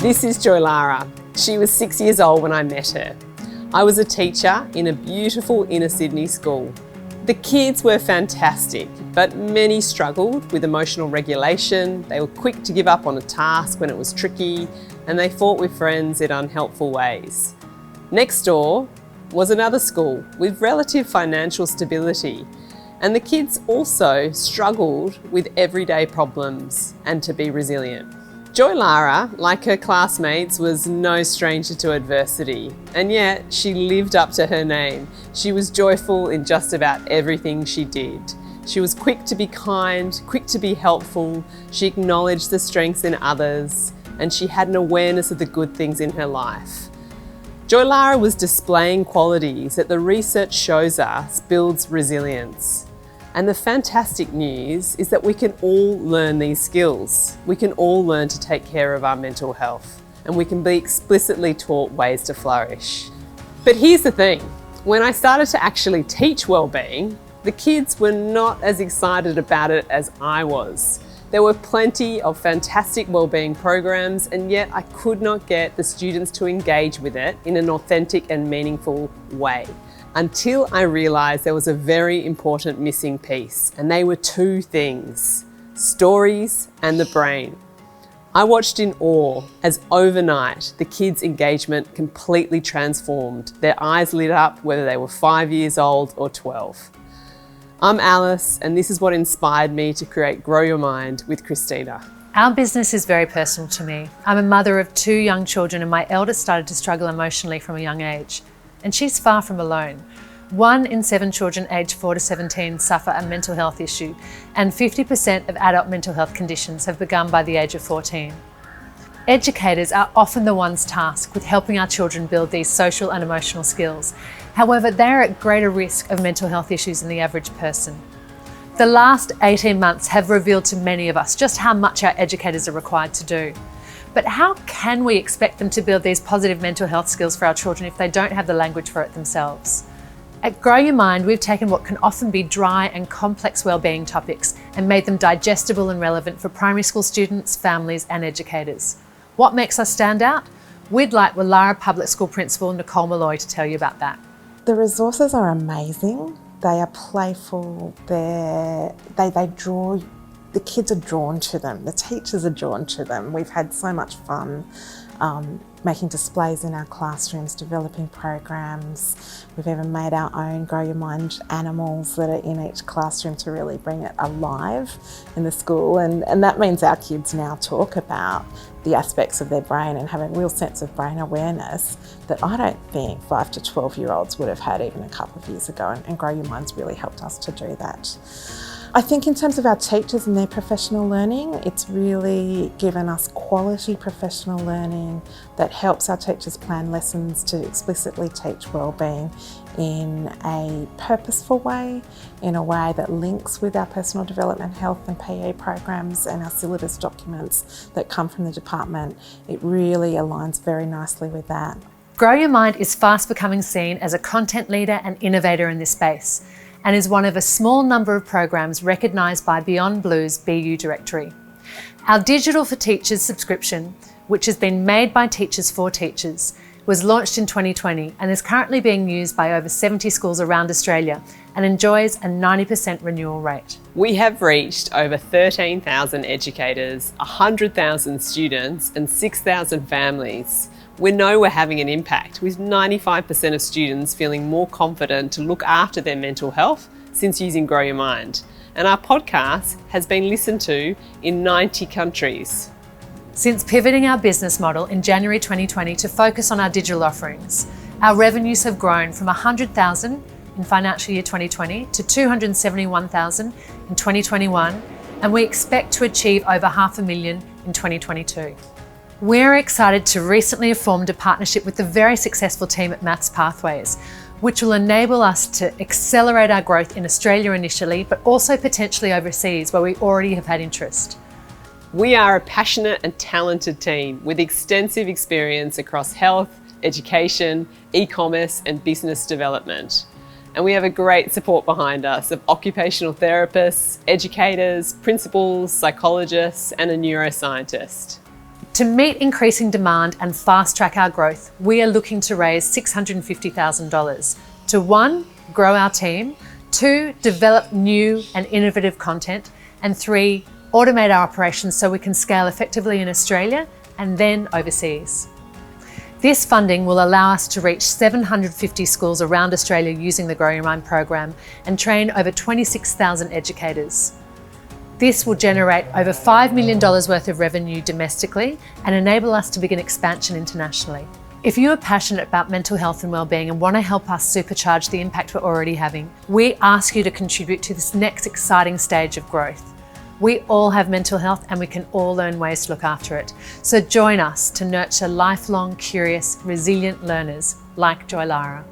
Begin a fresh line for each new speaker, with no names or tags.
This is Joy Lara. She was 6 years old when I met her. I was a teacher in a beautiful inner Sydney school. The kids were fantastic, but many struggled with emotional regulation. They were quick to give up on a task when it was tricky, and they fought with friends in unhelpful ways. Next door was another school with relative financial stability, and the kids also struggled with everyday problems and to be resilient. Joy Lara, like her classmates, was no stranger to adversity, and yet she lived up to her name. She was joyful in just about everything she did. She was quick to be kind, quick to be helpful. She acknowledged the strengths in others, and she had an awareness of the good things in her life. Joy Lara was displaying qualities that the research shows us builds resilience. And the fantastic news is that we can all learn these skills. We can all learn to take care of our mental health, and we can be explicitly taught ways to flourish. But here's the thing, when I started to actually teach wellbeing, the kids were not as excited about it as I was. There were plenty of fantastic wellbeing programs, and yet I could not get the students to engage with it in an authentic and meaningful way. Until I realised there was a very important missing piece, and they were two things: stories and the brain. I watched in awe as overnight the kids' engagement completely transformed. Their eyes lit up whether they were 5 years old or 12. I'm Alice, and this is what inspired me to create Grow Your Mind with Christina.
Our business is very personal to me. I'm a mother of 2 young children, and my eldest started to struggle emotionally from a young age. And she's far from alone. 1 in 7 children aged 4 to 17 suffer a mental health issue, and 50% of adult mental health conditions have begun by the age of 14. Educators are often the ones tasked with helping our children build these social and emotional skills. However, they are at greater risk of mental health issues than the average person. The last 18 months have revealed to many of us just how much our educators are required to do. But how can we expect them to build these positive mental health skills for our children if they don't have the language for it themselves? At Grow Your Mind, we've taken what can often be dry and complex wellbeing topics and made them digestible and relevant for primary school students, families and educators. What makes us stand out? We'd like Woollahra Public School Principal Nicole Malloy to tell you about that.
The resources are amazing. They are playful, they draw. The kids are drawn to them, the teachers are drawn to them. We've had so much fun making displays in our classrooms, developing programs. We've even made our own Grow Your Mind animals that are in each classroom to really bring it alive in the school. And that means our kids now talk about the aspects of their brain and have a real sense of brain awareness that I don't think 5 to 12-year-olds would have had even a couple of years ago. And Grow Your Mind's really helped us to do that. I think in terms of our teachers and their professional learning, it's really given us quality professional learning that helps our teachers plan lessons to explicitly teach wellbeing in a purposeful way, in a way that links with our personal development, health and PE programs and our syllabus documents that come from the department. It really aligns very nicely with that.
Grow Your Mind is fast becoming seen as a content leader and innovator in this space, and is one of a small number of programs recognised by Beyond Blue's BU directory. Our Digital for Teachers subscription, which has been made by teachers for teachers, was launched in 2020 and is currently being used by over 70 schools around Australia and enjoys a 90% renewal rate.
We have reached over 13,000 educators, 100,000 students and 6,000 families. We know we're having an impact, with 95% of students feeling more confident to look after their mental health since using Grow Your Mind. And our podcast has been listened to in 90 countries.
Since pivoting our business model in January 2020 to focus on our digital offerings, our revenues have grown from $100,000 in financial year 2020 to $271,000 in 2021, and we expect to achieve over $500,000 in 2022. We're excited to recently have formed a partnership with the very successful team at Maths Pathways, which will enable us to accelerate our growth in Australia initially, but also potentially overseas where we already have had interest.
We are a passionate and talented team with extensive experience across health, education, e-commerce and business development. And we have a great support behind us of occupational therapists, educators, principals, psychologists and a neuroscientist.
To meet increasing demand and fast track our growth, we are looking to raise $650,000 to 1, grow our team, 2, develop new and innovative content, and 3, automate our operations so we can scale effectively in Australia and then overseas. This funding will allow us to reach 750 schools around Australia using the Grow Your Mind program and train over 26,000 educators. This will generate over $5 million worth of revenue domestically and enable us to begin expansion internationally. If you are passionate about mental health and wellbeing and want to help us supercharge the impact we're already having, we ask you to contribute to this next exciting stage of growth. We all have mental health and we can all learn ways to look after it. So join us to nurture lifelong, curious, resilient learners like Joy Lara.